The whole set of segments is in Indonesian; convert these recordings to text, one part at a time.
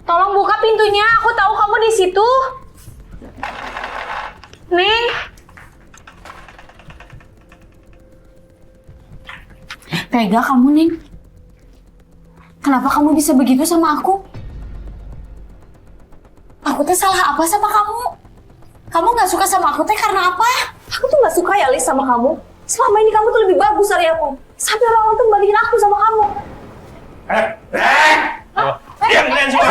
Tolong buka pintunya, aku tahu kamu di situ. Neng. Tega kamu, Neng. Kenapa kamu bisa begitu sama aku? Aku teh salah apa sama kamu? Kamu gak suka sama aku teh karena apa? Aku tuh gak suka ya Lis sama kamu. Selama ini kamu tuh lebih bagus dari aku. Sampai orang-orang tuh balikin aku sama kamu. Diam kalian semua.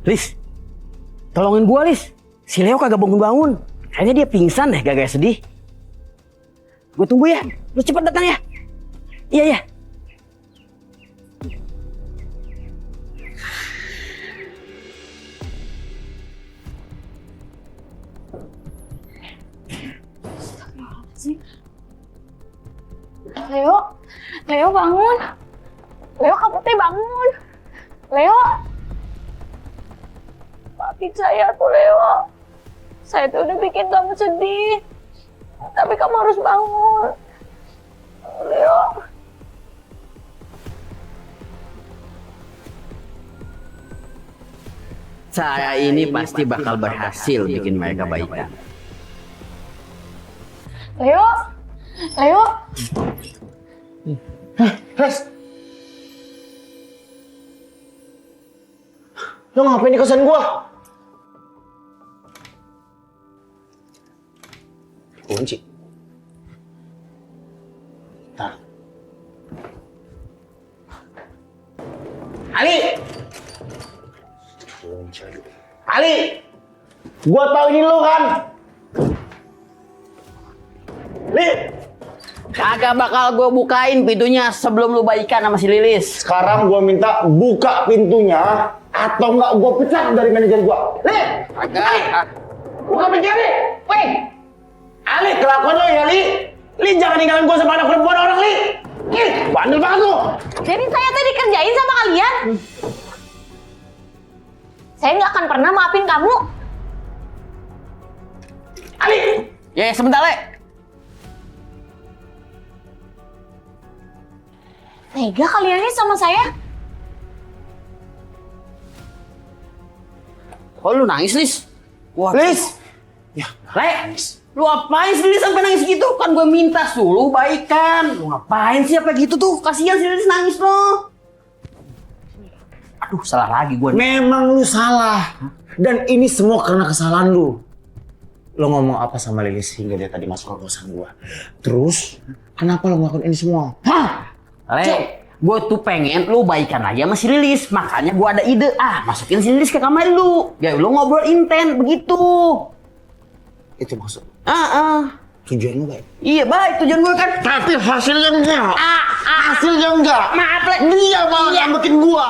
Lis, tolongin gua, Lis. Si Leo kagak bangun-bangun. Kayaknya dia pingsan deh, gak sedih. Gue tunggu ya. Lu cepet datang ya. Iya, iya. Leo bangun. Leo kamu teh bangun. Leo. Maafin saya tuh Leo. Saya tuh udah bikin kamu sedih. Tapi kamu harus bangun. Leo. Saya ini pasti bakal berhasil bikin mereka baikan. Leo. Leo. Res, lo ngapain di kosan gua? Kunci. Nah. Ali! Ali! Gua tahu ini lo kan? Li! Kagak bakal gue bukain pintunya sebelum lu baikan sama si Lilis. Sekarang gua minta buka pintunya atau enggak gua pecat dari manajer gua. Li! Kagak. Buka pintunya, Li! Weh! Ali, kelakuan lo ya, Li! Li, jangan ninggalin gua sama anak perempuan orang, Li! Ih, bandel banget lu! Jadi saya tadi kerjain sama kalian. Saya nggak akan pernah maafin kamu. Ali! Ya, sebentar, Le. Tega kalian ini sama saya. Kok lu nangis, Lis? Wah, Lis! Ya, Le, lu apain sih Lilis sampai nangis gitu? Kan gue minta suruh baikan. Lu ngapain sih apa gitu tuh? Kasihan si Lilis nangis lo. Aduh, salah lagi gue. Memang lu salah. Dan ini semua karena kesalahan lu. Lo ngomong apa sama Lilis hingga dia tadi masuk ke kosan gua? Terus, kenapa lo ngelakuin ini semua? Hah? Le, gue tuh pengen lu baikan aja sama si Lilis. Makanya gue ada ide. Masukin si Lilis ke kamar lu. Biar lu ngobrol inten, begitu. Itu maksud. Tujuan lu baik. Iya baik, tujuan gue kan. Tapi hasilnya enggak. Hasilnya enggak. Maaf, Le. Dia malah ngambekin gua.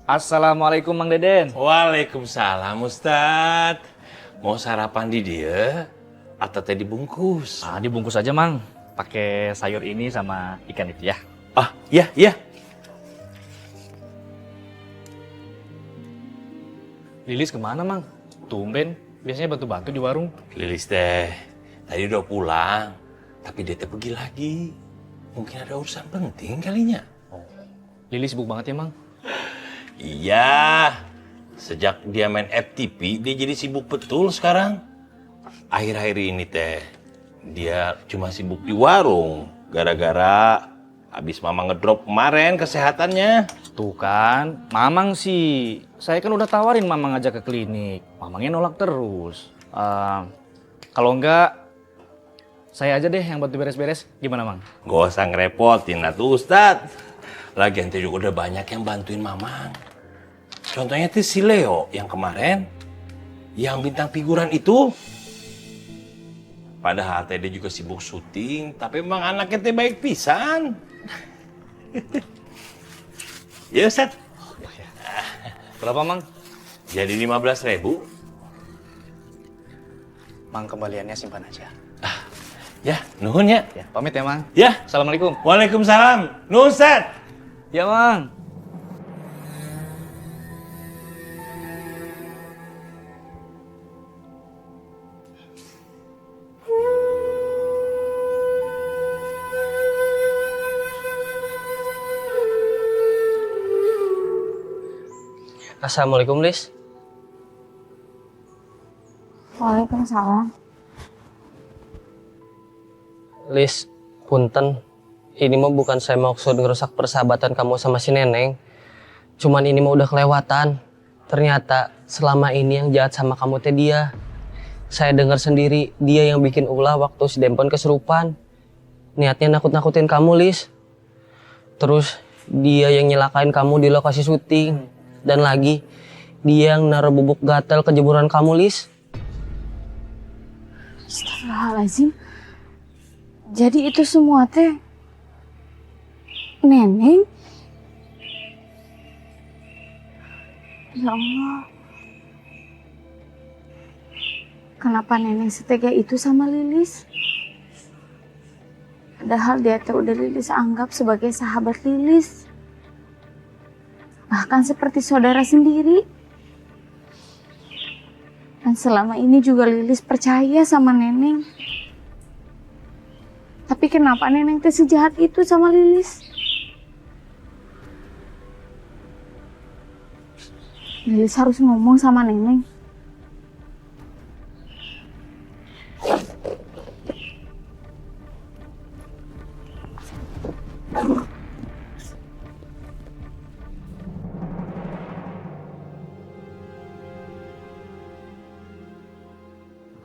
Assalamualaikum Mang Deden. Waalaikumsalam Ustadz. Mau sarapan di dia atau teh dibungkus? Dibungkus aja Mang. Pakai sayur ini sama ikan itu ya. Iya, iya. Lilis kemana Mang? Tumben, biasanya bantu-bantu di warung. Lilis teh tadi udah pulang, tapi dia teh pergi lagi. Mungkin ada urusan penting kalinya. Lilis sibuk banget ya Mang? Iya, sejak dia main FTP, dia jadi sibuk betul sekarang. Akhir-akhir ini teh, dia cuma sibuk di warung. Gara-gara habis mama ngedrop kemarin kesehatannya. Tuh kan, Mamang sih. Saya kan udah tawarin Mamang ngajak ke klinik. Mamangnya nolak terus. Kalau enggak, saya aja deh yang bantu beres-beres. Gimana Mang? Gak usah ngerepotin atuh Ustadz. Lagian teh juga udah banyak yang bantuin Mamang. Contohnya tuh si Leo yang kemarin, yang bintang figuran itu. Padahal teh dia juga sibuk syuting, tapi memang anaknya teh baik pisan. Ya Ustadz. Berapa Mang? Jadi 15.000. Mang kembaliannya simpan aja. Ya, nuhun ya. Ya, pamit ya Mang. Ya. Assalamualaikum. Waalaikumsalam. Nuhun Ustadz. Ya Mang. Assalamualaikum, Lis. Waalaikumsalam. Lis, punten. Ini mah bukan saya maksud ngerusak persahabatan kamu sama si Neneng. Cuman ini mah udah kelewatan. Ternyata selama ini yang jahat sama kamu teh dia. Saya dengar sendiri dia yang bikin ulah waktu si Dempon kesurupan. Niatnya nakut-nakutin kamu, Lis. Terus dia yang nyelakain kamu di lokasi syuting. Dan lagi dia yang naruh bubuk gatel ke jemuran kamu, Lis. Astagfirullahaladzim. Jadi itu semua teh Neneng? Ya Allah. Kenapa Neneng setega itu sama Lilis? Padahal dia teh udah Lilis anggap sebagai sahabat Lilis. Bahkan seperti saudara sendiri. Dan selama ini juga Lilis percaya sama Neneng. Tapi kenapa Neneng teh sejahat itu sama Lilis? Lilis harus ngomong sama Neneng.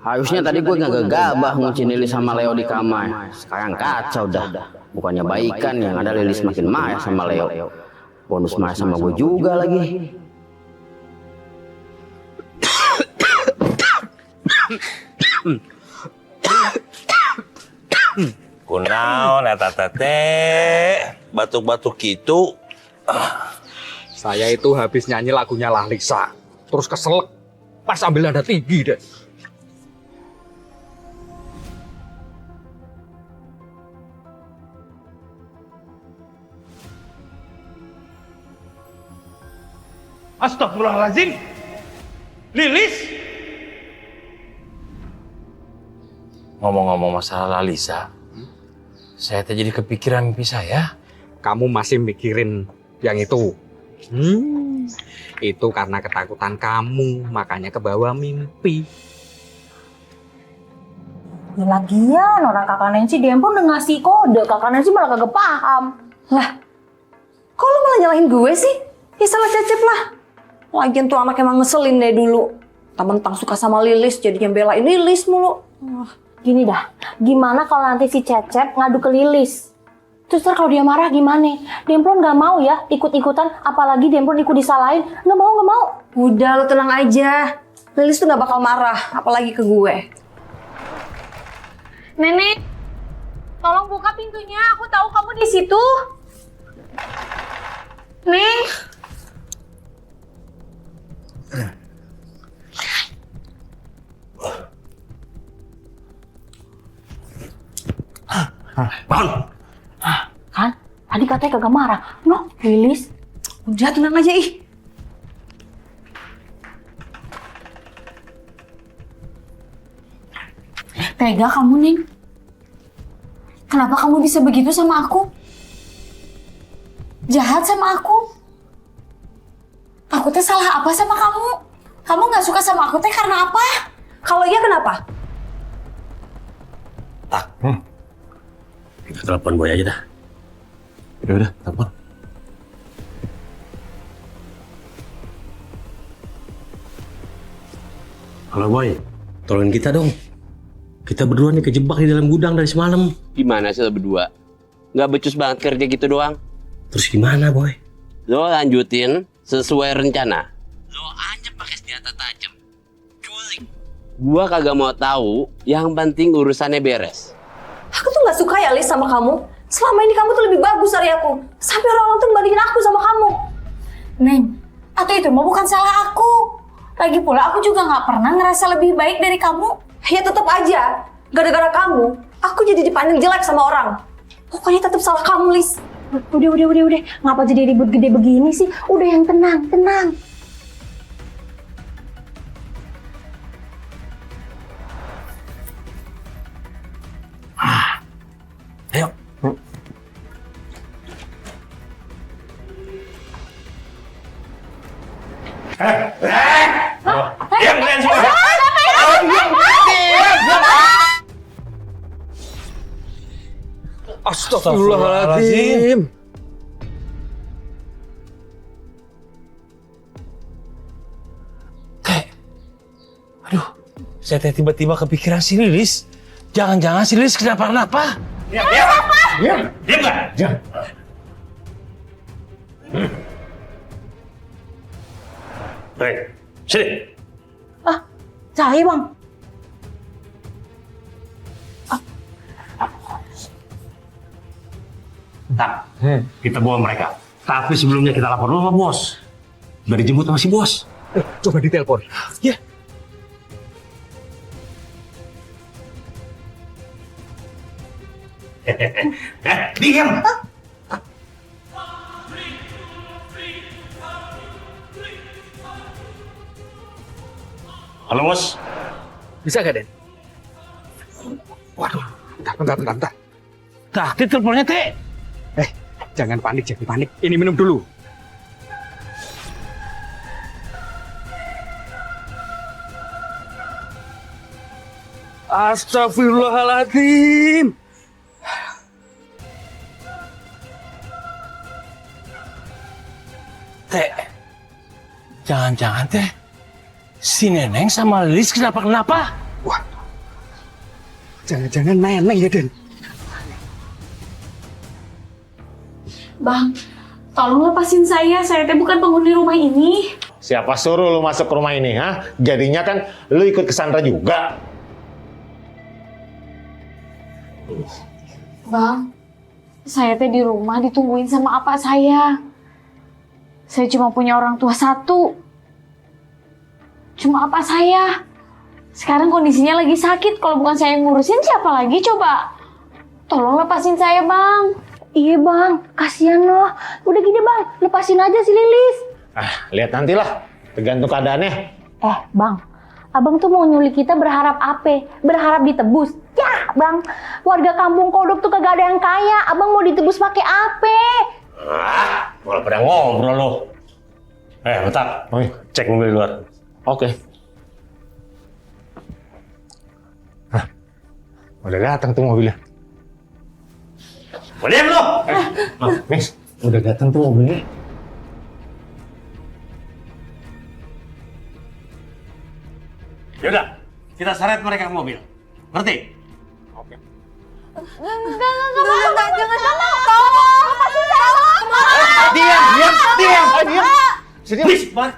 Harusnya tadi gue gak gegabah ngucin Lilis sama Leo di kamar. Sekarang kacau dah. Bukannya baikan, yang ada Lilis makin marah sama Leo. Bonus marah sama gue juga lagi. Kunaon eta teh? Batuk-batuk gitu. Saya itu habis nyanyi lagunya Lahlisa, terus keselak pas ambil nada tinggi deh. Astagfirullahaladzim. Lilis. Ngomong-ngomong masalah Lalisa, saya teh jadi kepikiran mimpi saya. Kamu masih mikirin yang itu? Itu karena ketakutan kamu, makanya kebawa mimpi. Ya lagian orang kakak Nancy dia pun udah ngasih kode, kakak Nancy malah kagak paham. Lah, kok lu malah nyalahin gue sih? Ya salah Cecep lah. Lagian tuh anak emang ngeselin deh dulu. Mentang suka sama Lilis, jadinya belain Lilis mulu. Gini dah, gimana kalau nanti si Cecep ngadu ke Lilis? Terus ntar kalau dia marah gimana? Demplon gak mau ya ikut-ikutan, apalagi Demplon ikut disalahin. Gak mau. Udah lu tenang aja. Lilis tuh gak bakal marah, apalagi ke gue. Nenek, tolong buka pintunya, aku tahu kamu di situ. Nek. Bangun. Kan, tadi katanya kagak marah. No, Lilis. Udah tenang aja ih. Tega kamu, Neng. Kenapa kamu bisa begitu sama aku? Jahat sama aku? Aku teh salah apa sama kamu? Kamu gak suka sama aku teh karena apa? Kalau iya kenapa? Kita telepon Boy aja dah. Ya udah, telepon. Halo Boy, tolongin kita dong. Kita berdua nih kejebak di dalam gudang dari semalam. Gimana sih lo berdua? Nggak becus banget kerja gitu doang? Terus gimana Boy? Lo lanjutin sesuai rencana. Lo aja pakai senjata tajam. Culik. Gua kagak mau tahu, yang penting urusannya beres. Aku tuh gak suka ya Liz sama kamu. Selama ini kamu tuh lebih bagus dari aku. Sampai orang-orang tuh ngebandingin aku sama kamu. Neng, atau itu mah bukan salah aku. Lagi pula aku juga gak pernah ngerasa lebih baik dari kamu. Ya tetep aja. Gara-gara kamu, aku jadi dipandang jelek sama orang. Pokoknya tetep salah kamu, Liz. Udah. Ngapa jadi ribut gede begini sih? Udah yang tenang. Ayo. Diam kalian semua. Astagfirullahaladzim. Aduh, saya tiba-tiba kepikiran si Lilis. Jangan-jangan si Lilis kenapa-napa. Diam nggak? Diam. Hei, sini. Saya bang. Nah, kita bawa mereka. Tapi sebelumnya kita lapor dulu sama bos. Udah dijemput sama si bos. Coba ditelepon. Ya. Diam. Halo bos. Bisa gak, Den? Waduh, bentar. Tadi teleponnya Teh. Jangan panik. Ini minum dulu. Astagfirullahaladzim. Teh. Jangan-jangan Teh. Si Neneng sama Lilis kenapa? Wah, jangan-jangan Neneng ya, Den? Bang, tolong lepasin saya teh bukan penghuni rumah ini. Siapa suruh lu masuk ke rumah ini, ha? Jadinya kan lu ikut ke Sandra juga. Bang, saya teh di rumah ditungguin sama apa saya. Saya cuma punya orang tua satu. Cuma apa saya. Sekarang kondisinya lagi sakit. Kalau bukan saya yang ngurusin, siapa lagi coba? Tolong lepasin saya, Bang. Iya, Bang. Kasihan loh. Udah gini, Bang. Lepasin aja si Lilis. Lihat nantilah. Tergantung keadaannya. Bang. Abang tuh mau nyulik kita berharap apa? Berharap ditebus? Ya, Bang. Warga kampung Kodok tuh kagak ada yang kaya. Abang mau ditebus pakai apa? Malah pada ngobrol lo. Bentar. Cek mobil di luar. Oke. Udah datang tuh mobilnya. Diam lo. Miss, udah datang tuh mobilnya. Yaudah, kita seret mereka ke mobil. Ngerti? Enggak, jangan sama. Tolong, lepasin saya. Diam. Sini, Please, Bar.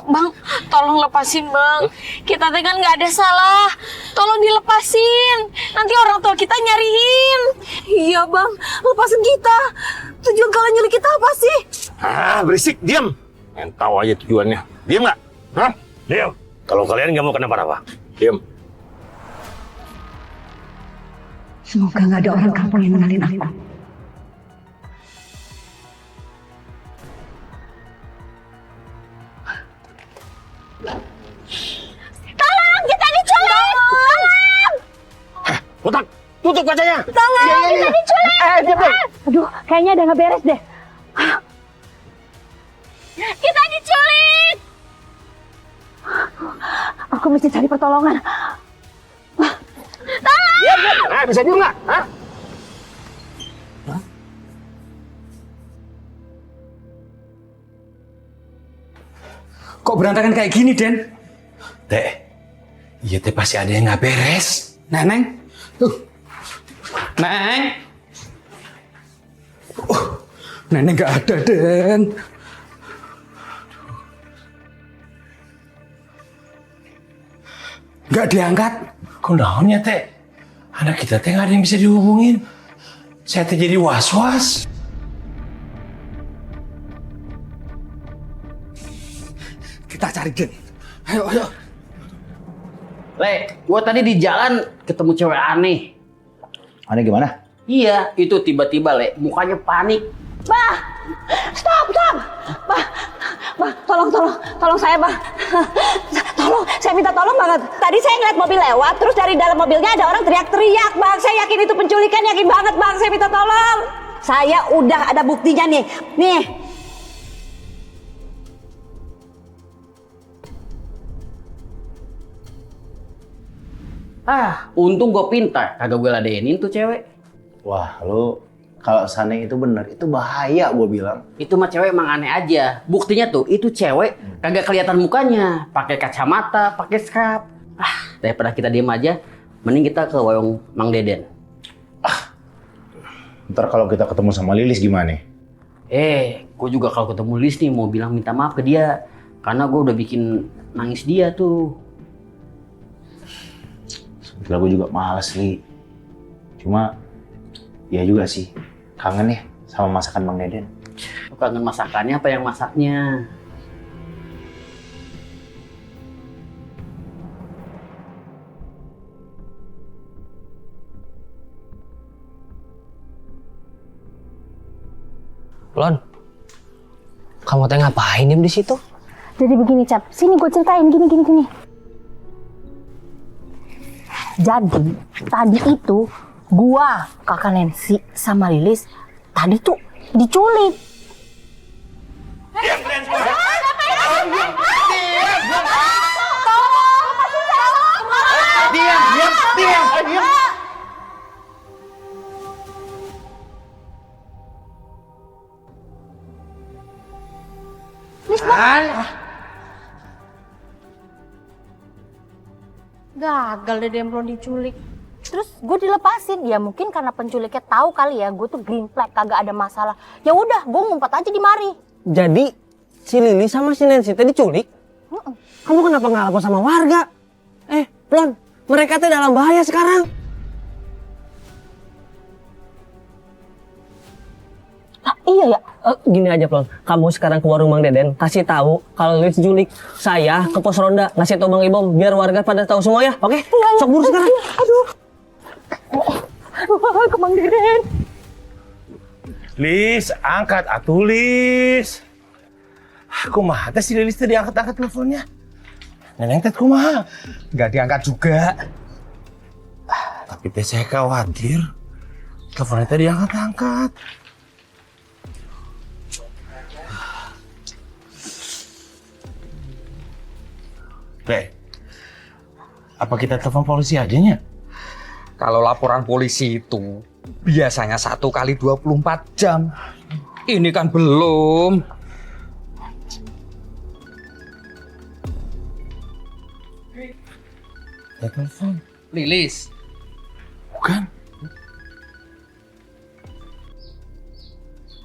Bang, tolong lepasin, Bang. Kita teh kan nggak ada salah. Tolong dilepasin. Nanti orang tua kita nyariin. Iya bang, lepasin kita. Tujuan kalian nyulik kita apa sih? Berisik, diam. Yang tahu aja tujuannya. Diam nggak? Diam. Kalau kalian nggak mau kenapa-napa, diam. Semoga nggak ada orang kampung yang mengenalin aku. Tolong, kita diculik. Tolong. Botak, tutup kacanya. Tolong, kita diculik. Aduh, kayaknya ada nggak beres deh. Kita diculik. Aku mesti cari pertolongan. Tolong. Bisa diem nggak? Kok berantakan kayak gini, Den? Teh, iya teh pasti ada yang nggak beres. Neneng? Neng? Neneng nggak ada, Den. Nggak diangkat. Kok naonnya teh? Anak kita teh nggak ada yang bisa dihubungin. Saya teh jadi was-was. Kita cari, Den. Ayo. Le, gua tadi di jalan ketemu cewek aneh. Aneh gimana? Iya, itu tiba-tiba Le, mukanya panik. Bah, stop. Bah, tolong saya, Bah. Tolong, saya minta tolong banget. Tadi saya ngeliat mobil lewat, terus dari dalam mobilnya ada orang teriak-teriak, Bang. Saya yakin itu penculikan, yakin banget, Bang. Saya minta tolong. Saya udah ada buktinya nih. Nih. Untung gue pintar, kagak gue ladenin tuh cewek. Wah, lu kalau seandainya itu benar, itu bahaya gue bilang. Itu mah cewek emang aneh aja. Buktinya tuh, itu cewek kagak kelihatan mukanya, pakai kacamata, pakai scarf. Daripada kita diem aja, mending kita ke warung Mang Deden. Ntar kalau kita ketemu sama Lilis gimana? Gue juga kalau ketemu Lilis nih mau bilang minta maaf ke dia, karena gue udah bikin nangis dia tuh. Sebetulnya gue juga males, Li. Cuma, ya juga sih, kangen ya sama masakan Mang Deden. Lu kangen masakannya apa yang masaknya? Lon, kamu teh ngapain diem di situ? Jadi begini Cap, sini gue ceritain gini. Jadi tadi itu gua, kakak Nancy sama Lilis tadi tuh diculik. Diam. Gagal deh Demplon diculik. Terus gue dilepasin, ya mungkin karena penculiknya tahu kali ya gue tuh green flag, kagak ada masalah. Ya udah, gue ngumpet aja di mari. Jadi si Lili sama si Nancy teh diculik? Kamu kenapa nggak lapor sama warga? Plon, mereka teh dalam bahaya sekarang. Iya ya. Gini aja Plon, kamu sekarang ke warung Mang Deden, kasih tahu kalau Lili diculik. Saya ke pos ronda ngasih tahu Bang Ibom biar warga pada tahu semua ya. Oke? Sok buru sekarang. Aduh, ke Mang Deden. Lis, angkat atuh Lis. Kumaha teh si Lilis teh diangkat-angkat teleponnya. Neneng teh kumaha? Nggak diangkat juga. Tapi teh saya khawatir. Teleponnya teh diangkat-angkat. Teh, apa kita telepon polisi aja nya? Kalau laporan polisi itu biasanya 1 kali 24 jam. Ini kan belum. Ya telepon. Lilis. Bukan.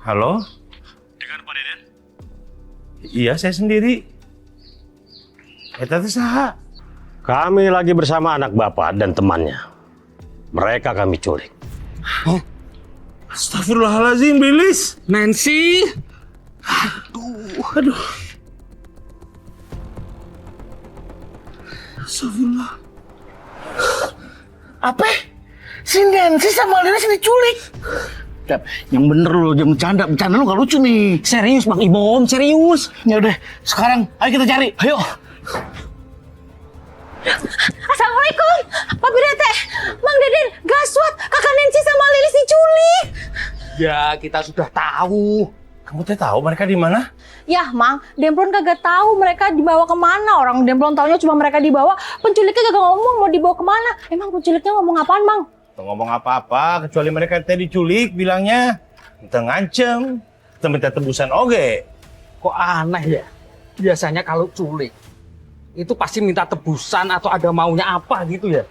Halo? Dengan Pak Deden? Iya, saya sendiri. Eta teh saha? Kami lagi bersama anak bapak dan temannya. Mereka kami culik. Astagfirullahaladzim, Lilis. Nancy. Aduh. Astagfirullah. Apa? Si Nancy sama Lilis diculik. Yang bener lo, jangan bercanda lo gak lucu nih. Serius Bang Ibom, serius. Ya udah, sekarang ayo kita cari. Ayo. Assalamualaikum, Pak Birete, Mang Deden, gaswat, kakak Nancy sama Lilis diculik. Ya, kita sudah tahu. Kamu teh tahu mereka di mana? Yah, Mang, Demplon kagak tahu mereka dibawa kemana. Orang Demplon taunya cuma mereka dibawa. Penculiknya kagak ngomong mau dibawa kemana. Emang penculiknya ngomong apaan, Mang? Tuh ngomong apa-apa, kecuali mereka teh diculik, bilangnya minta ngancem, kita minta tebusan oge. Kok aneh ya? Biasanya kalau culik itu pasti minta tebusan atau ada maunya apa gitu ya.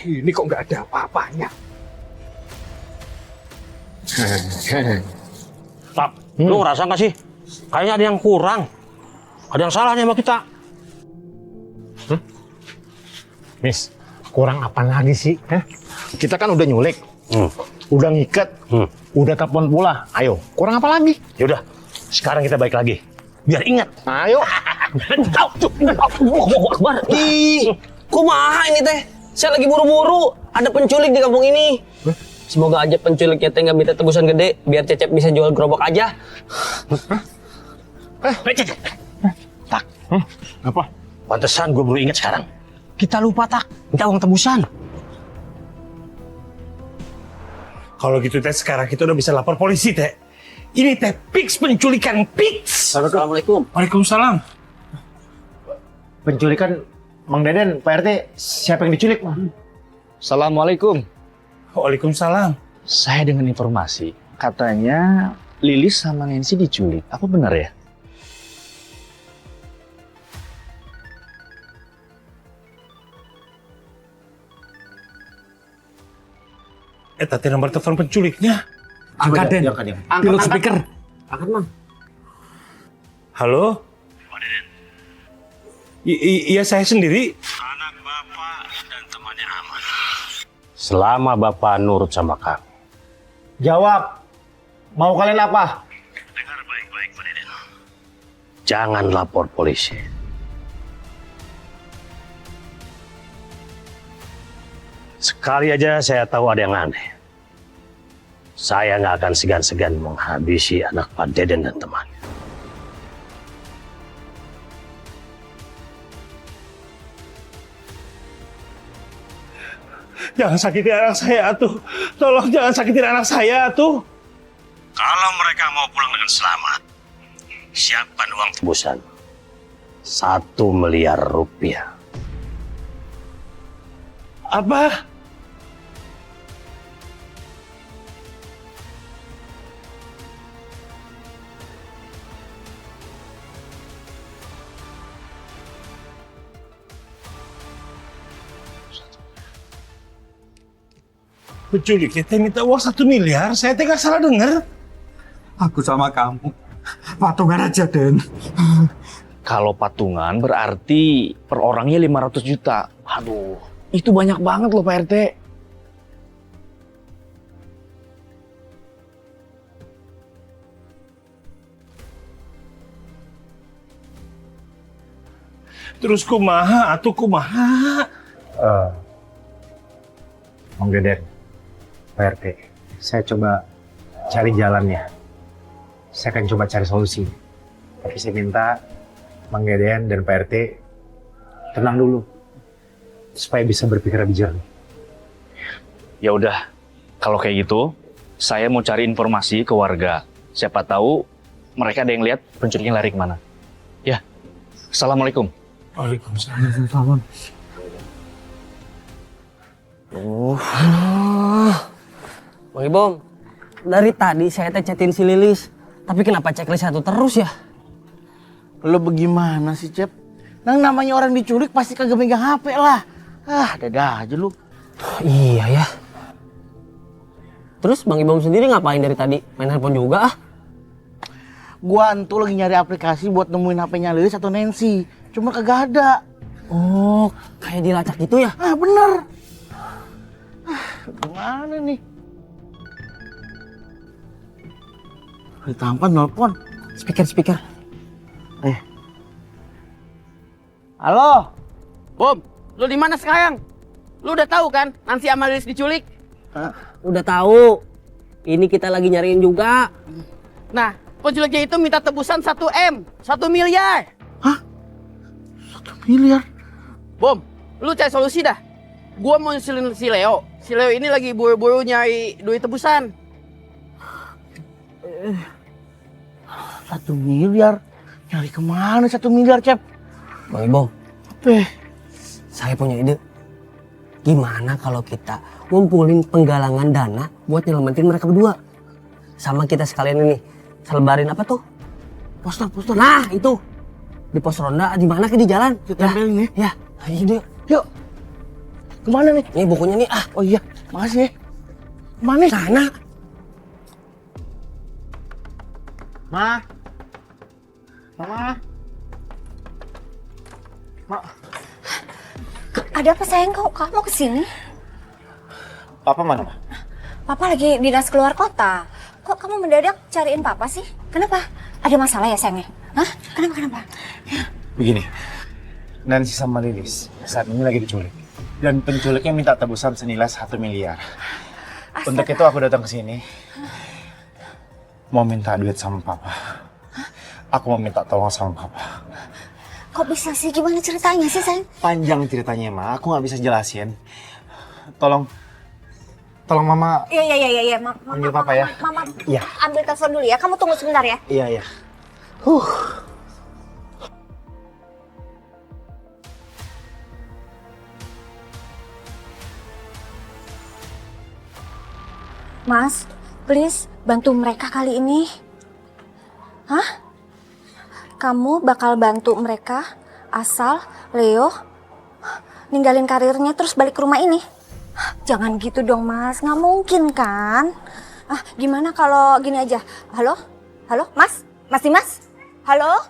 Ini kok nggak ada apa-apanya. Tap, lu ngerasa gak sih? Kayaknya ada yang kurang. Ada yang salahnya sama kita. Miss, kurang apa lagi sih? Kita kan udah nyulik, udah ngikat, udah telepon pula. Ayo, kurang apa lagi? Yaudah, sekarang kita balik lagi. Biar ingat. Ayo. Allahu Akbar. Ih, kumaha ini teh? Saya lagi buru-buru. Ada penculik di kampung ini. Semoga aja penculiknya teh nggak minta tebusan gede, biar Cecep bisa jual gerobak aja. Tak. Apa? Pantesan gue baru ingat sekarang. Kita lupa tak, minta uang tebusan. Kalau gitu teh sekarang kita udah bisa lapor polisi teh. Ini teh fix penculikan fix. Assalamualaikum. Waalaikumsalam. Penculikan Mang Deden, Pak RT, siapa yang diculik? Assalamualaikum. Waalaikumsalam. Saya dengan informasi, katanya Lilis sama Nancy diculik. Apa benar ya? Tadi nomor telepon penculiknya. Angkat, Den. Pilot speaker. Angkat, Mang. Halo? Iya saya sendiri. Anak bapak dan temannya aman. Selama bapak nurut sama kami. Jawab. Mau kalian apa? Dengar baik-baik, Pak Deden. Jangan lapor polisi. Sekali aja saya tahu ada yang aneh. Saya nggak akan segan-segan menghabisi anak Pak Deden dan temannya. Jangan sakiti anak saya tuh. Tolong jangan sakitin anak saya tuh. Kalau mereka mau pulang dengan selamat, siapkan uang tebusan. 1 miliar rupiah. Apa? Penculiknya teh minta uang 1 miliar, saya teh nggak salah dengar. Aku sama kamu. Patungan aja, Den. Kalau patungan berarti per orangnya 500 juta. Aduh, itu banyak banget loh Pak RT. Terus kumaha, atuh kumaha. Mang Deden, Pak RT, saya coba cari jalannya. Saya akan coba cari solusi. Tapi saya minta Mang Deden dan Pak RT tenang dulu. Supaya bisa berpikir lebih jernih. Ya udah, kalau kayak gitu, saya mau cari informasi ke warga. Siapa tahu mereka ada yang lihat penculiknya lari kemana. Ya, assalamualaikum. Waalaikumsalam. Bang Ibom, dari tadi saya teh chatin si Lilis. Tapi kenapa checklist satu terus ya? Lo bagaimana sih, Cep? Nang namanya orang diculik pasti kagak megang HP lah. Ah, dadah aja lu. Iya ya. Terus Bang Ibom sendiri ngapain dari tadi? Main handphone juga ah? Gua antu lagi nyari aplikasi buat nemuin HP-nya Lilis atau Nancy. Cuma kagak ada. Oh, kayak dilacak gitu ya? Ah, bener. Gimana nih? Ditampan nelpon. Speaker. Halo? Bom, lu di mana sekarang? Lu udah tahu kan Nancy sama Lilis diculik? Udah tahu. Ini kita lagi nyariin juga. Nah, penculiknya itu minta tebusan 1 miliar. Hah? 1 miliar? Bom, lu cari solusi dah. Gua mau nyusulin si Leo. Si Leo ini lagi buru-buru nyari duit tebusan. 1 miliar? Nyari kemana 1 miliar, Cep? Bang Ibom, Apa? saya punya ide. Gimana kalau kita ngumpulin penggalangan dana buat nyelamatin mereka berdua? Sama kita sekalian ini, selebarin apa tuh? Poster. Nah, itu. Di pos ronda, di mana ke di jalan? Kita tempelin ya. Ya, ayo yuk. Yuk. Kemana nih? Nih bukunya nih, ah. Oh iya, makasih ya. Kemana nih? Sana. Mama. Ada apa sayang, kok kamu kesini? Papa mana, Ma? Papa lagi dinas keluar kota. Kok kamu mendadak cariin papa sih? Kenapa? Ada masalah ya sayangnya? Hah? Kenapa? Begini, Nancy sama Lilis saat ini lagi diculik. Dan penculiknya minta tebusan senilai 1 miliar. Untuk itu aku datang ke sini. Mau minta duit sama Papa. Aku mau minta tolong sama Papa. Kok bisa sih? Gimana ceritanya sih sayang? Panjang ceritanya, Ma. Aku nggak bisa jelasin. Tolong tolong Mama Iya. panggil Papa ya. Mama Iya. ambil telepon dulu ya. Kamu tunggu sebentar ya. Iya. Mas, please bantu mereka kali ini. Hah? Kamu bakal bantu mereka asal Leo ninggalin karirnya terus balik ke rumah ini. Jangan gitu dong Mas, nggak mungkin kan? Gimana kalau gini aja? Halo? Mas? Masih Mas? Halo?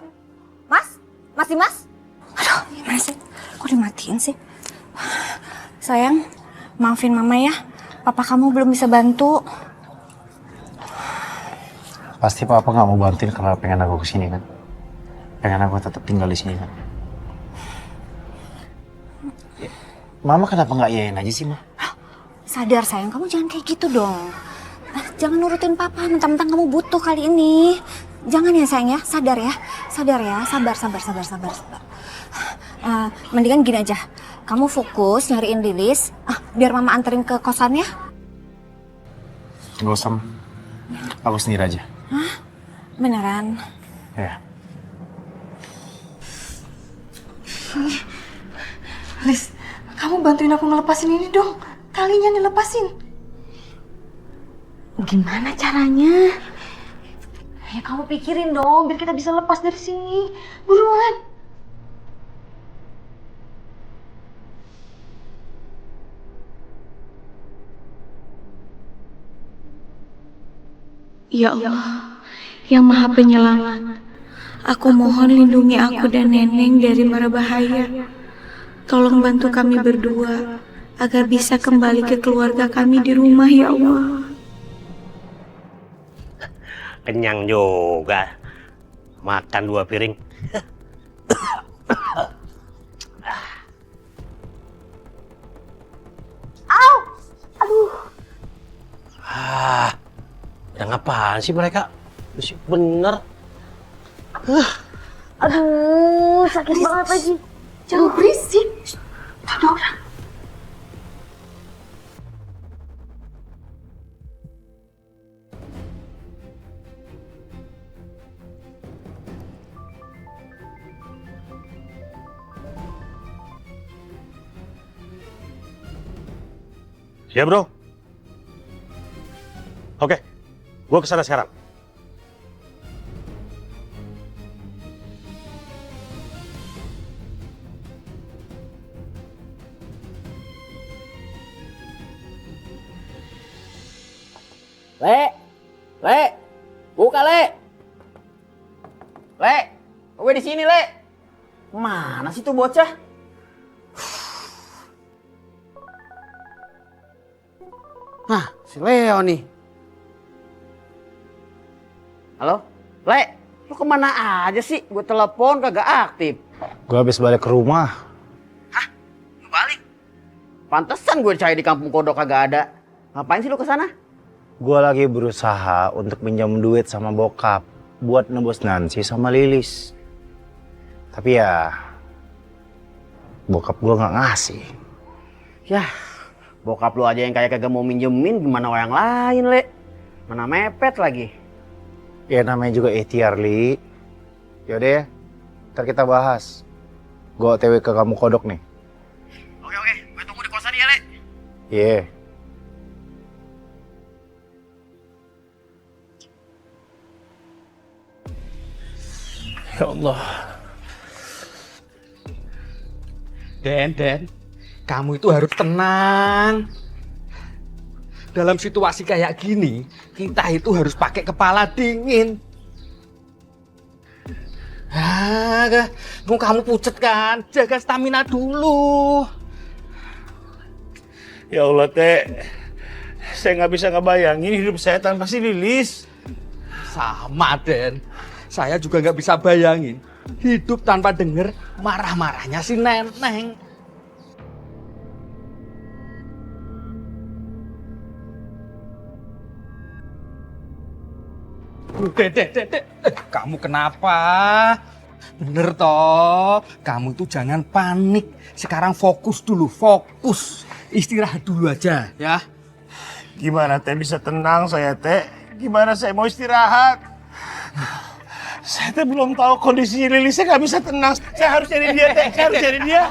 Mas? Masih Mas? Aduh, gimana sih? Kok dimatiin sih? Sayang, maafin Mama ya. Papa kamu belum bisa bantu. Pasti Papa nggak mau bantuin karena pengen aku kesini kan. Pengen aku tetap tinggal di sini kan. Mama kenapa nggak iyain aja sih, Ma? Sadar sayang, kamu jangan kayak gitu dong. Jangan nurutin Papa, mentang-mentang kamu butuh kali ini. Jangan ya sayang ya, sadar ya. Sabar. Mendingan gini aja, kamu fokus nyariin Lilis, biar Mama anterin ke kosannya. Gak usah, aku sendiri aja. Hah? Beneran? Ya. Lis, kamu bantuin aku ngelepasin ini dong. Talinya dilepasin. Gimana caranya? Ya kamu pikirin dong, biar kita bisa lepas dari sini. Buruan. Ya Allah, yang Maha Penyelamat, aku mohon lindungi aku dan Neneng dari mara bahaya. Tolong bantu kami berdua agar bisa kembali ke keluarga kami di rumah, ya Allah. Kenyang juga. Makan 2 piring. Udah ngapaan sih mereka? Bersih bener. Aduh, sakit banget lagi. Jangan berisik. Ada orang. Ya bro. Oke, gua kesana sekarang. Le, buka Le. Le, gue di sini Le. Mana sih tuh bocah? Nah, si Leo nih. Halo, Le, lu kemana aja sih? Gue telepon kagak aktif. Gue habis balik ke rumah. Hah? Lu balik? Pantesan gue cari di kampung kodok kagak ada. Ngapain sih lu kesana? Gue lagi berusaha untuk pinjam duit sama bokap buat nebus Nancy sama Lilis. Tapi ya, bokap gue nggak ngasih. Yah, bokap lu aja yang kayak kagak mau minjemin, gimana orang lain, Le? Mana mepet lagi. Ya namanya juga ikhtiar, Li. Yaudah ya, ntar kita bahas. Gue OTW ke kamu kodok nih. Oke, gue tunggu di kosan ya, Le. Iya. Ya Allah. Den, kamu itu harus tenang. Dalam situasi kayak gini, kita itu harus pakai kepala dingin. Kamu pucet kan? Jaga stamina dulu. Ya Allah, Teh. Saya nggak bisa ngebayangin hidup saya tanpa si Lilis. Sama, Den. Saya juga nggak bisa bayangin hidup tanpa denger marah-marahnya si Neneng. Dek, kamu kenapa? Bener toh, kamu itu jangan panik. Sekarang fokus dulu, fokus. Istirahat dulu aja ya. Gimana teh bisa tenang saya teh? Gimana saya mau istirahat? Saya teh belum tahu kondisi Lilis, saya nggak bisa tenang. Saya harus cari dia teh, saya harus cari dia.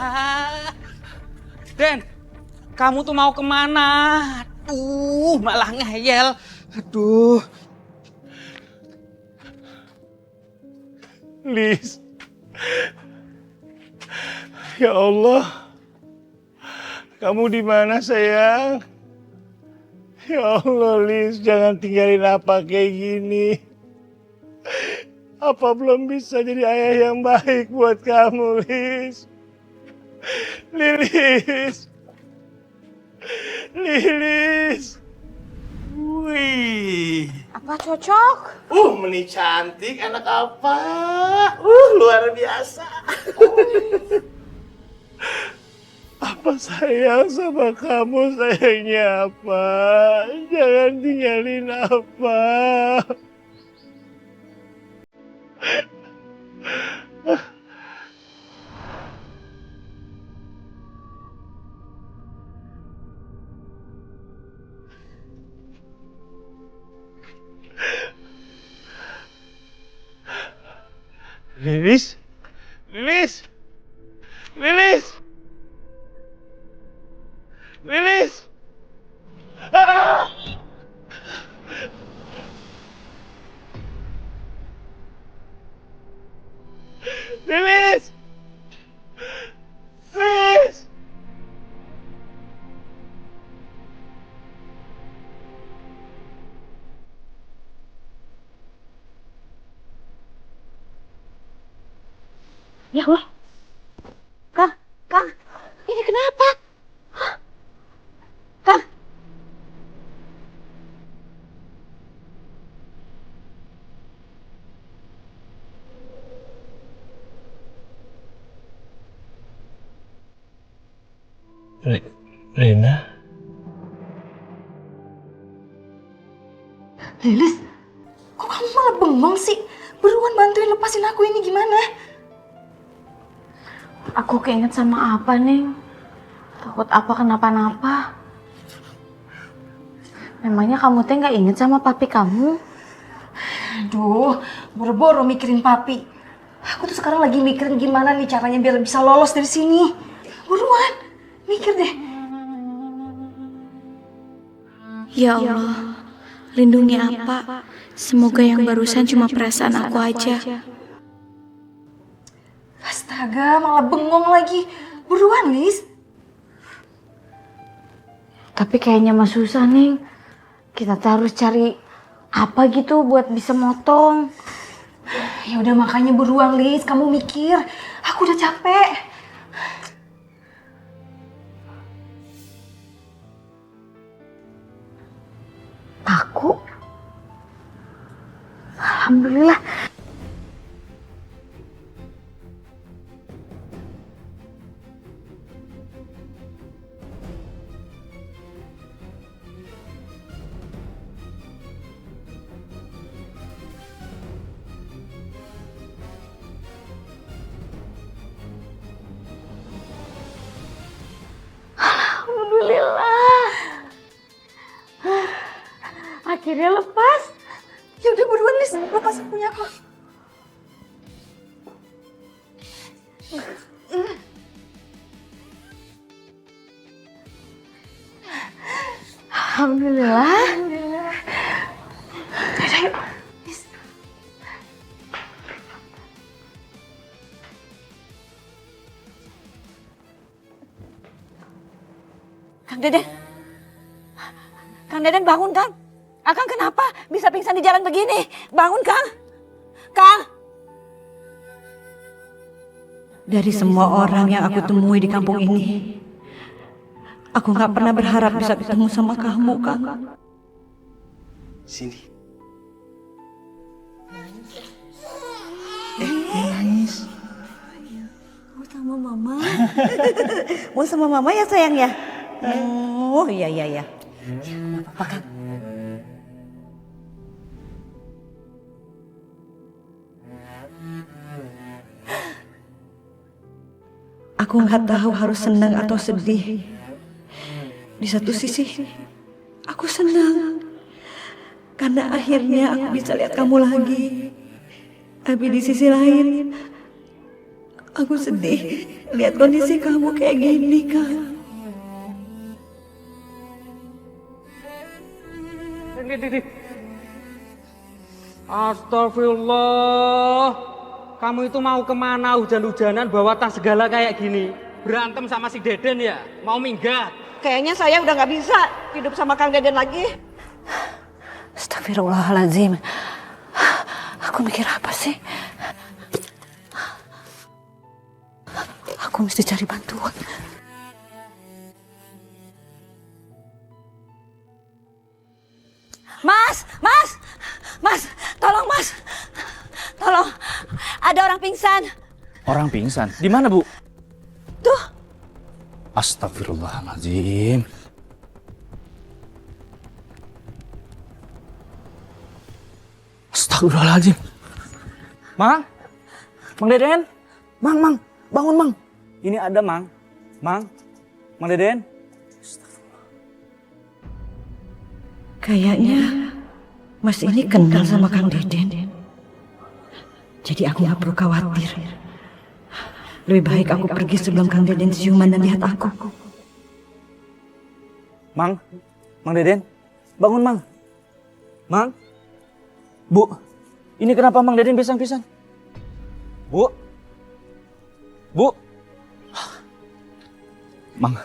Den, kamu tuh mau kemana? Aduh, malah ngeyel. Aduh. Lis. Ya Allah. Kamu di mana sayang? Ya Allah Lis, jangan tinggalin apa kayak gini. Apa belum bisa jadi ayah yang baik buat kamu, Lis? Lilis. Lilis. Wih. Apa cocok? Meni cantik, anak apa? Luar biasa. Apa sayang sama kamu, sayangnya apa? Jangan tinggalin apa. Lilis? Lilis? Lilis? Lilis? Ah! Lilis! Lilis! Ya Allah. Kang, ini kenapa? Hah? Kang. Rena? Lilis, kok kamu malah bengong sih? Beruan bantuin lepasin aku ini gimana? Aku keinget sama apa, Neng? Takut apa kenapa-napa. Memangnya kamu teh nggak inget sama papi kamu? Aduh, boro-boro mikirin papi. Aku tuh sekarang lagi mikirin gimana nih caranya biar bisa lolos dari sini. Buruan, mikir deh. Ya Allah, lindungi apa? Semoga yang barusan cuma perasaan aku aja. Astaga, malah bengong lagi. Buruan, Lis. Tapi kayaknya mah susah, Neng. Kita tuh harus cari apa gitu buat bisa motong. Ya udah makanya buruan, Lis. Kamu mikir. Aku udah capek. Aku? Alhamdulillah. Alhamdulillah. Akhirnya lepas. Ya udah buruan, Lis. Lepas punya aku. Alhamdulillah. Alhamdulillah. Udah, yuk. Lis. Kang Deden. Kang Deden bangun, Kang. Akang kenapa bisa pingsan di jalan begini? Bangun, Kang. Kang. Dari semua orang yang aku temui di kampung ini, aku gak pernah berharap bisa ketemu sama kamu, Kang. Sini. Nangis. Mau sama mama? Mau sama mama ya sayang ya? Oh iya. Gak apa-apa, Kang. Aku nggak tahu harus senang atau sedih. Di satu sisi, aku senang. Karena akhirnya aku bisa lihat kamu lagi. Tapi di sisi lain, aku sedih lihat kondisi kamu kayak gini, Kang. Astagfirullah. Kamu itu mau kemana hujan-hujanan bawa tas segala kayak gini? Berantem sama si Deden ya? Mau minggat? Kayaknya saya udah nggak bisa hidup sama Kang Deden lagi. Astagfirullahaladzim. Aku mikir apa sih? Aku mesti cari bantuan. Mas, tolong Mas. Tolong, ada orang pingsan. Orang pingsan? Di mana, Bu? Tuh. Astagfirullahaladzim. Astagfirullahaladzim. Mang? Mang Deden? Mang, bangun Mang. Ini ada Mang. Mang Deden? Kayaknya Mas ini kenal sama Kang Deden. Jadi aku gak perlu khawatir. Lebih baik aku pergi sebelum Kang Deden siuman dan lihat aku. Mang Deden? Bangun Mang. Mang? Bu, ini kenapa Mang Deden pisang-pisang? Bu? Mang.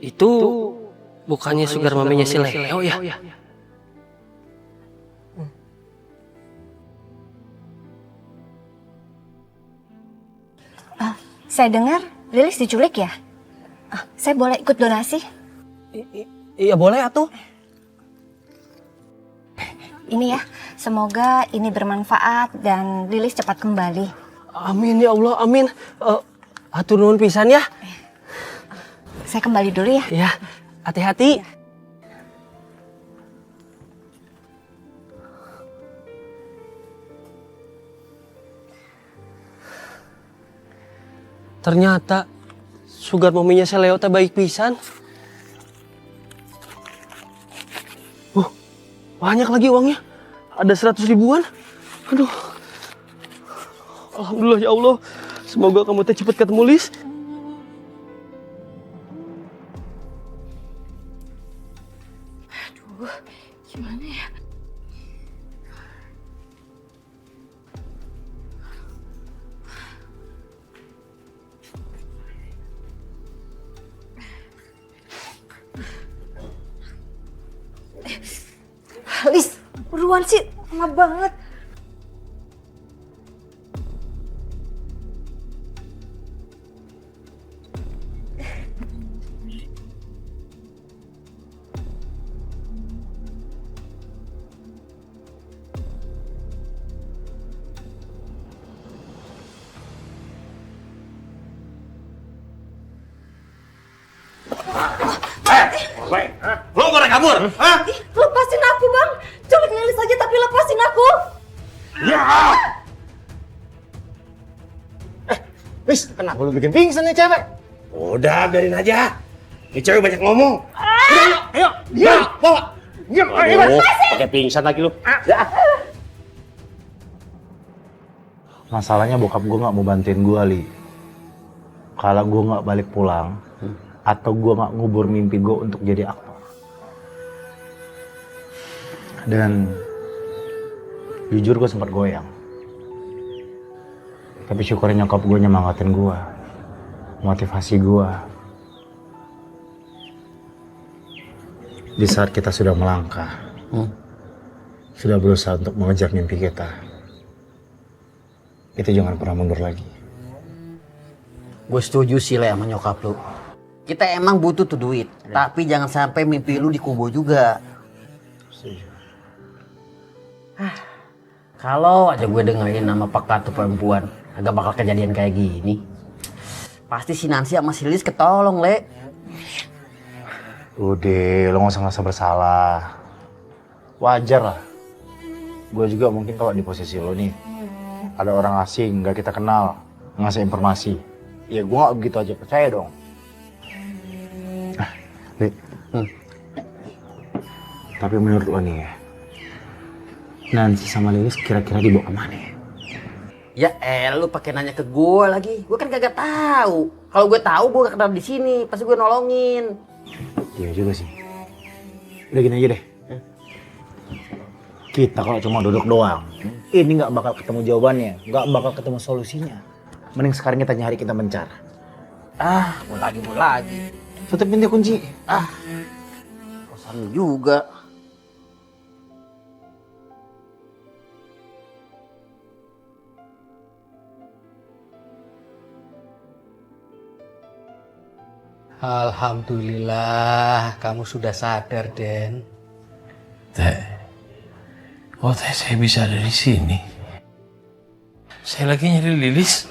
Itu bukannya sugar maminya si Leo ya? Saya dengar Lilis diculik ya? Saya boleh ikut donasi? Iya boleh atuh. Ini ya, semoga ini bermanfaat dan Lilis cepat kembali. Amin ya Allah, amin. Atur nuhun pisan ya. Saya kembali dulu ya. Ya, hati-hati. Ternyata sugar maminya si Leo teh baik pisan. Banyak lagi uangnya. Ada 100 ribuan. Aduh. Alhamdulillah ya Allah. Semoga kamu teh cepat ketemu Lis. Aduh, gimana ya? Lis, buruan sih, lama banget. Lo goreng kabur? Hah? Lepasin aku, Bang. Culik Lilis aja tapi lepasin aku. Ya! Wis, kenapa lu bikin pingsan nih cewek? Udah, biarin aja. Ini cewek banyak ngomong. Ayo, bawa. Pakai pingsan lagi lu. Masalahnya bokap gue nggak mau bantuin gue, Li. Kalau gue nggak balik pulang, atau gue nggak ngubur mimpi gue untuk jadi aktor. Dan jujur gue sempat goyang. Tapi syukurin nyokap gue nyemangatin gue, motivasi gue. Di saat kita sudah melangkah, sudah berusaha untuk mengejar mimpi kita, itu jangan pernah mundur lagi. Gue setuju sih Le sama nyokap lu. Kita emang butuh tuh duit, tapi jangan sampai mimpi lu dikubur juga. Kalau aja gue dengerin nama Pak Katu perempuan, agak bakal kejadian kayak gini. Pasti si Nancy sama si Lilis ketolong, Le. Udah, lo gak usah ngerasa bersalah. Wajar lah. Gue juga mungkin kalau di posisi lo nih, ada orang asing gak kita kenal, ngasih informasi. Ya gue gak begitu aja percaya dong. Le. Tapi menurut lo nih ya, Nancy sama Lilis kira-kira dibawa kemana ya? Ya lu pakai nanya ke gue lagi. Gue kan kagak tahu. Kalau gue tahu gue gak kenal di sini, pasti gue nolongin. Iya juga sih. Udah gini aja deh. Kita kalau cuma duduk doang, ini nggak bakal ketemu jawabannya, nggak bakal ketemu solusinya. Mending sekarang kita nyari, kita mencar. Mau lagi. Tutup pintu kunci. Kosan juga. Alhamdulillah, kamu sudah sadar, Den. Teh, saya bisa ada di sini. Saya lagi nyari Lilis.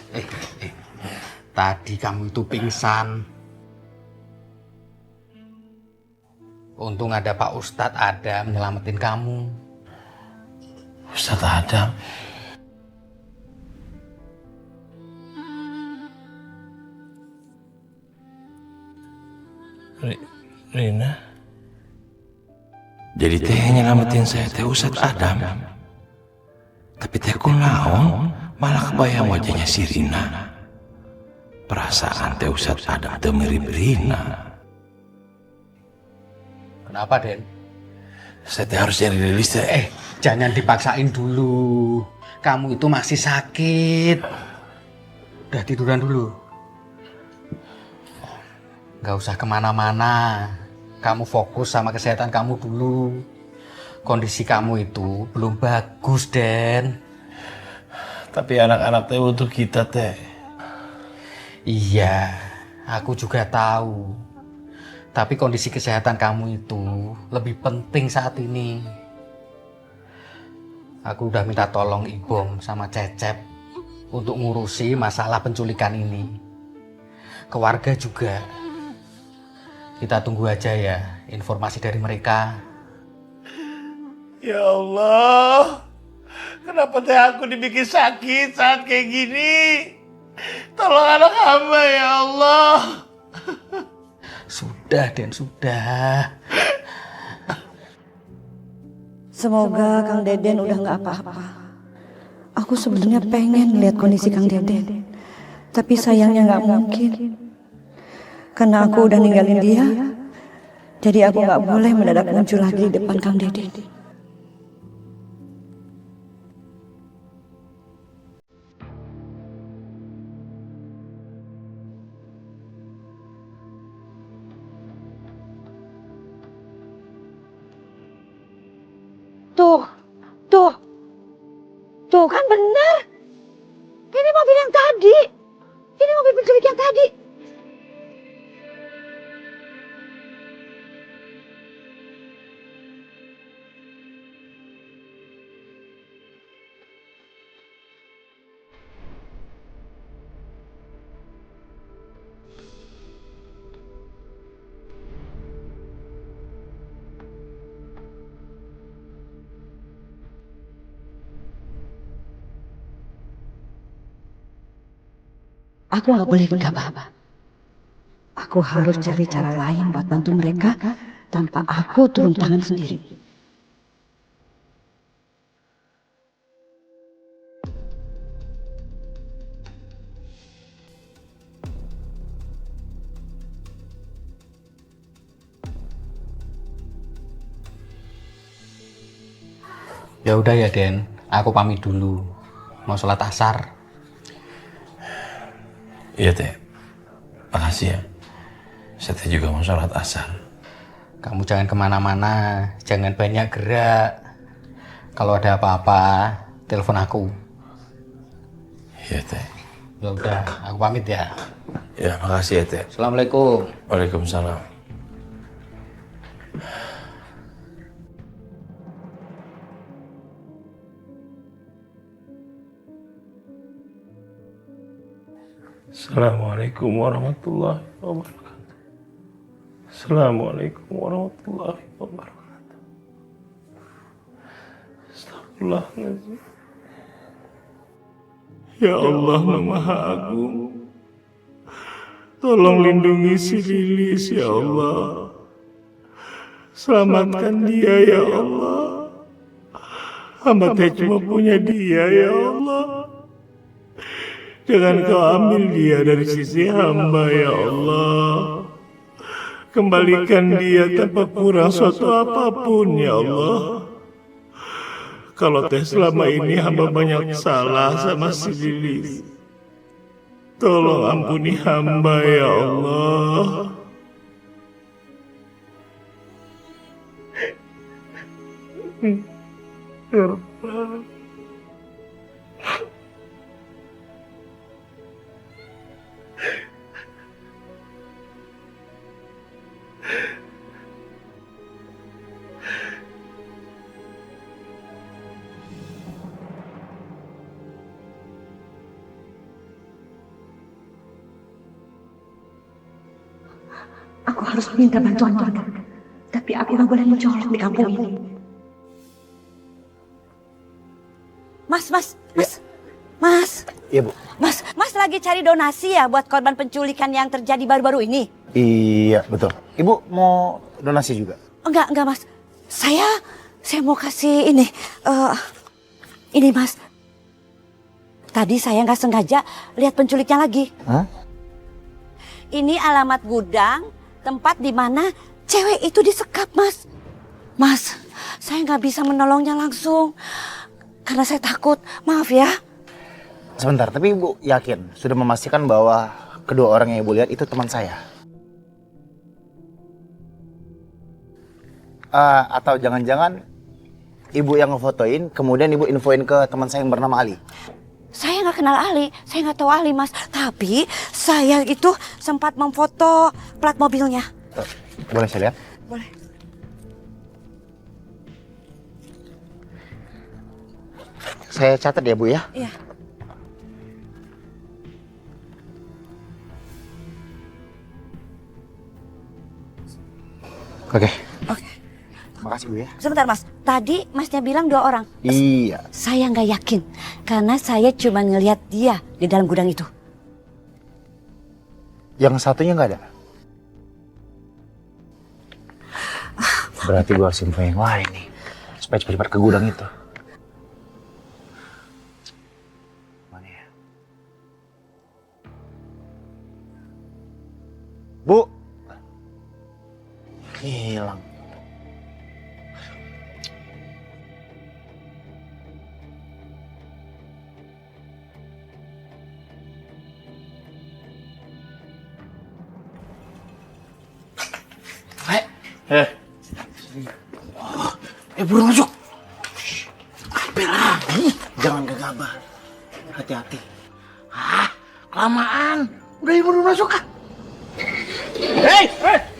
Tadi kamu itu pingsan. Untung ada Pak Ustadz Adam nyelamatin kamu. Ustadz Adam? Rina? Jadi teh nyelamatin saya teh Ustadz Adam. Tapi teh kunaon malah kebayang wajahnya si Rina. Perasaan teh Ustadz Adam teh mirip Rina. Kenapa, Den? Saya teh harus nyari Lilis teh. Jangan dipaksain dulu. Kamu itu masih sakit. Udah tiduran dulu. Gak usah kemana-mana. Kamu fokus sama kesehatan kamu dulu. Kondisi kamu itu belum bagus, Den. Tapi anak-anak teh butuh kita teh. Iya, aku juga tahu. Tapi kondisi kesehatan kamu itu lebih penting saat ini. Aku udah minta tolong Ibom sama Cecep untuk ngurusi masalah penculikan ini. Keluarga juga. Kita tunggu aja ya informasi dari mereka. Ya Allah, kenapa teh aku dibikin sakit saat kayak gini? Tolong anak hamba ya Allah. Sudah, Den, sudah. Semoga Kang Deden udah nggak apa-apa. Aku sebenarnya pengen lihat kondisi Kang Deden, tapi sayangnya nggak mungkin. Karena aku udah ninggalin dia, jadi aku nggak boleh mendadak muncul lagi di depan Kang Deden. Tuh kan benar. Ini mobil yang tadi. Ini mobil penculik yang tadi. Aku nggak boleh gegabah. Aku harus cari cara lain buat bantu mereka tanpa aku turun tangan sendiri. Ya udah ya, Den. Aku pamit dulu. Mau sholat asar. Iya teh, makasih ya. Saya teh juga mau sholat asar. Kamu jangan kemana-mana, jangan banyak gerak. Kalau ada apa-apa, telepon aku. Iya teh. Ya udah, aku pamit ya. Ya makasih ya teh. Assalamualaikum. Waalaikumsalam. Assalamualaikum warahmatullahi wabarakatuh. Assalamualaikum warahmatullahi wabarakatuh. Astagfirullahaladzim. Ya Allah yang Maha Agung, tolong lindungi si Lilis ya Allah. Selamatkan dia ya Allah. Hamba teh cuma punya dia ya Allah. Jangan kau ambil dia dari sisi hamba ya Allah. Kembalikan dia tanpa kurang suatu apapun ya Allah. Kalau teh selama ini hamba banyak salah sama si Lilis, tolong ampuni hamba ya Allah. Ya Rabbal. Aku harus minta bantuan warga. Tapi aku nggak boleh mencolok di kampung ini. Mas. Iya, Bu. Mas lagi cari donasi ya buat korban penculikan yang terjadi baru-baru ini? Iya, betul. Ibu mau donasi juga? Enggak Mas. Saya mau kasih ini. Ini Mas. Tadi saya nggak sengaja lihat penculiknya lagi. Hah? Ini alamat gudang, tempat di mana cewek itu disekap, Mas. Mas, saya nggak bisa menolongnya langsung. Karena saya takut. Maaf ya. Sebentar, tapi Ibu yakin sudah memastikan bahwa kedua orang yang Ibu lihat itu teman saya? Atau jangan-jangan Ibu yang ngefotoin, kemudian Ibu infoin ke teman saya yang bernama Ali? Saya nggak kenal Ali, saya nggak tahu Ali, Mas. Tapi saya itu sempat memfoto plat mobilnya. Boleh saya lihat? Boleh. Saya catat ya, Bu ya? Iya. Oke. Oke. Makasih, Bu ya. Sebentar, Mas. Tadi Masnya bilang 2 orang. Iya. Saya nggak yakin, karena saya cuma ngelihat dia di dalam gudang itu. Yang satunya nggak ada? Berarti gue harus info yang lain nih, supaya cepat-cepat ke gudang itu. Mana ya? Bu! Hilang. Buruan masuk. Apa lagi? Jangan gegabah. Hati-hati. Kelamaan. Udah buruan masuk ah.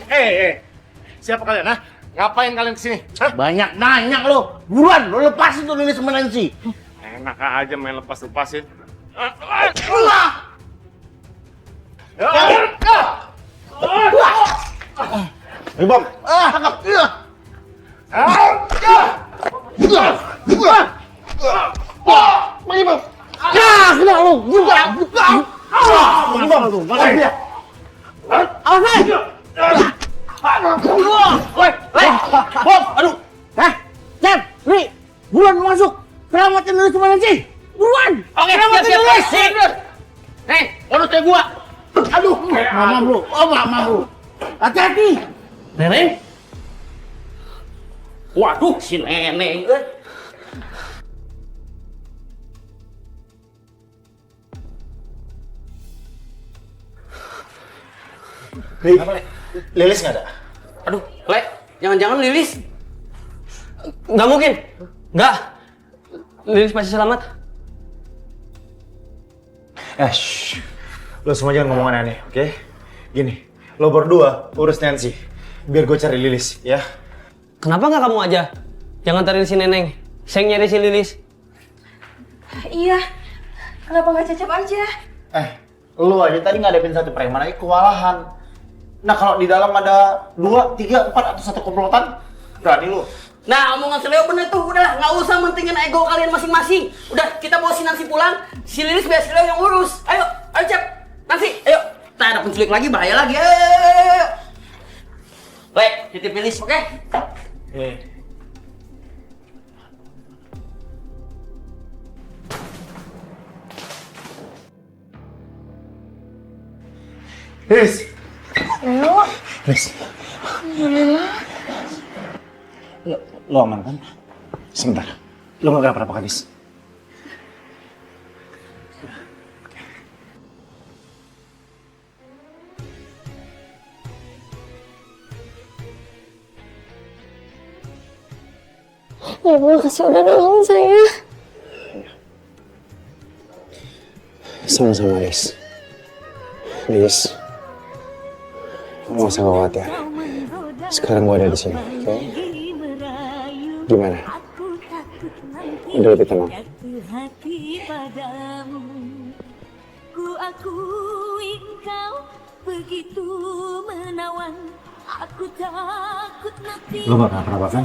Hei. Siapa kalian, ha? Ngapain kalian kesini? Banyak nanya lo. Buruan, lo lepasin tuh Lilis sama Nancy. Enak aja main lepas-lepasin. Bom. Tangkap. Mari, Bom. Kena lu juga. Bom. Mana dia? Awas, Woi, Bob, aduh. Cep, Ri, buruan masuk. Selamatin Lilis sama Nancy. Buruan. Oke, selamatin Lilis. Ono teh gua. Aduh, mama bro. Oh, mama bro. Hati-hati. Neneng. Waduh, si Neneng. Lilis nggak ada? Aduh, Le, jangan-jangan Lilis. Nggak mungkin. Nggak. Lilis pasti selamat. Shh. Lo semua jangan ngomong aneh, oke? Gini, lo berdua urus Nancy. Biar gue cari Lilis, ya? Kenapa nggak kamu aja? Jangan cari si Neneng. Saya nyari si Lilis. Iya. Kenapa nggak Cecep aja? Lu aja tadi ngadepin satu preman aja kewalahan. Nah kalau di dalam ada 2, 3, 4 atau satu komplotan, berani lu? Nah, omongan si Leo bener tuh, udah nggak usah mentingin ego kalian masing-masing. Udah, kita bawa si Nancy pulang, si Lilis biar si Leo yang urus. Ayo, Cep, Nancy, ayo. Kita ada penculik lagi, bahaya lagi, ayo. Baik, titip Lilis, oke? Lilis! Leo, Lilis, alhamdulillah. lo aman kan? Sebentar, lo gak kenapa-napa kan, Lilis? Ya, makasih udah nolongin saya. Sama-sama, Lilis. Lilis, lo gak usah khawatir. Sekarang gue ada di sini, oke? Gimana? Udah lebih tenang. Ku akui engkau begitu menawan. Aku takut mati. Lo gak kenapa-napa kan?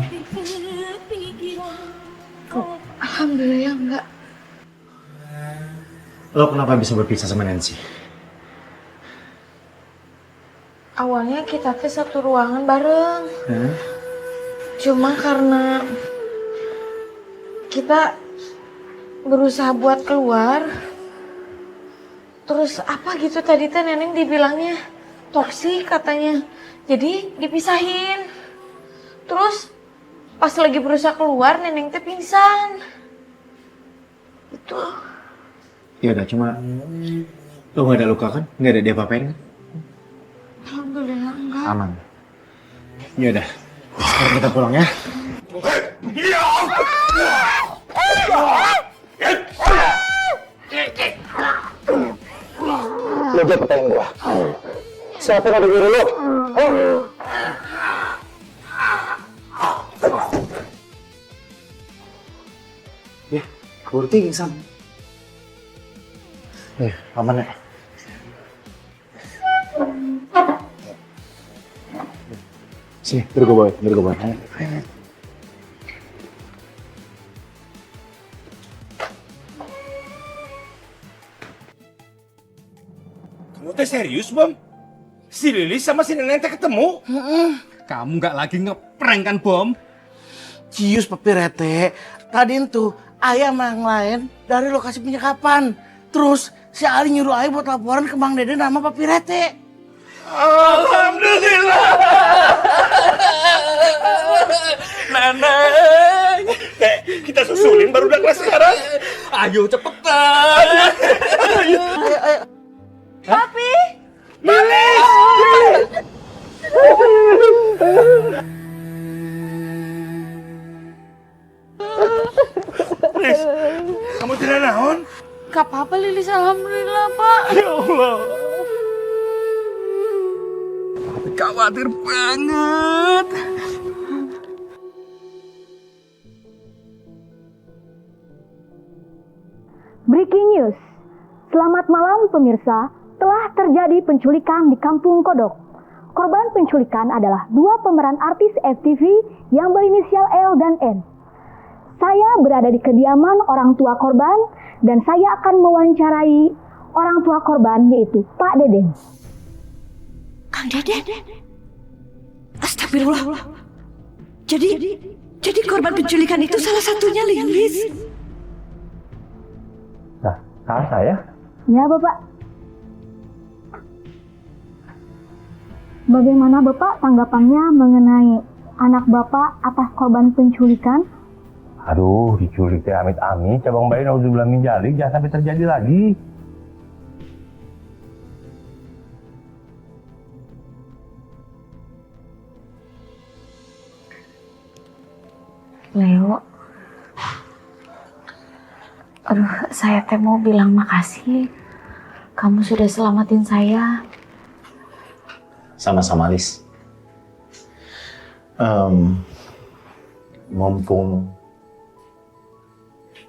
Alhamdulillah enggak. Lo kenapa bisa berpisah sama Nancy? Awalnya kita tuh satu ruangan bareng. Cuma karena kita berusaha buat keluar, terus apa gitu tadi teh Neneng dibilangnya toksik katanya, jadi dipisahin. Terus pas lagi berusaha keluar Neneng teh pingsan. Itu. Ya udah, cuma lo gak ada luka kan? Gak ada diapa-apain kan? Alhamdulillah enggak. Aman. Ya udah, sekarang kita pulang ya. Lo jawab pertanyaan gua. Siapa yang ada guru lo? Ya, kabur pingsan. Aman ya? Sini, biar gue bawa. Kamu teh serius, Bom? Si Lilis sama si Neneng teh ketemu? Kamu nggak lagi ngeprank kan, Bom? Cius Papi Rete, tadi tuh ayah sama yang lain dari lokasi penyekapan. Terus si Ali nyuruh ayah buat laporan ke Bang Deden sama Papi Rete. Alhamdulillah. Neneng. Kita susulin baru udah kelas sekarang. Ayo cepetan. Ayo. Papi. Lilis. Lilis, kamu tidak naon? Gak apa-apa Lilis, alhamdulillah Pak. Ya Allah. Khawatir banget. Breaking news. Selamat malam pemirsa. Telah terjadi penculikan di Kampung Kodok. Korban penculikan adalah 2 pemeran artis FTV yang berinisial L dan N. Saya berada di kediaman orang tua korban dan saya akan mewawancarai orang tua korban yaitu Pak Deden. Kang Deden? Astagfirullah. Jadi korban penculikan itu salah satunya Lilis. Nah, kakak saya? Ya Bapak. Bagaimana Bapak tanggapannya mengenai anak Bapak atas korban penculikan? Aduh, diculik teh amit-amit, cabang bayi naudzubillah min dzalik, jangan sampai terjadi lagi. Leo, aduh, saya teh mau bilang makasih. Kamu sudah selamatin saya. Sama-sama, Lis. Mumpung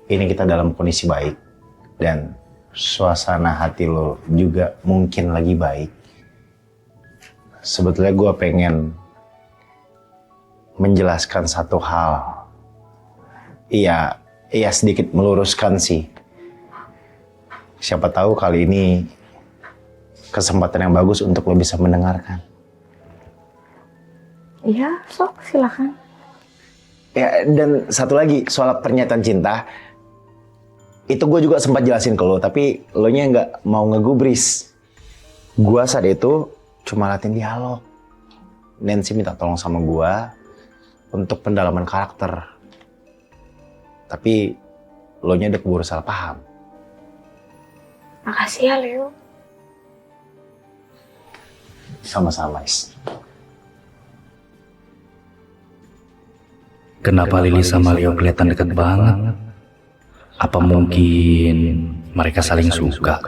ini kita dalam kondisi baik dan suasana hati lo juga mungkin lagi baik, sebetulnya gue pengen menjelaskan satu hal. Iya sedikit meluruskan sih. Siapa tahu kali ini kesempatan yang bagus untuk lo bisa mendengarkan. Iya, sok silakan. Ya, dan satu lagi soal pernyataan cinta. Itu gue juga sempat jelasin ke lo, tapi lo nya nggak mau ngegubris. Gue saat itu cuma latihan dialog. Nancy minta tolong sama gue untuk pendalaman karakter. Tapi lo nya udah keburu salah paham. Makasih ya, Leo. Sama-sama, Is. Kenapa Lili sama Leo kelihatan dekat banget? Apa mungkin mereka saling suka?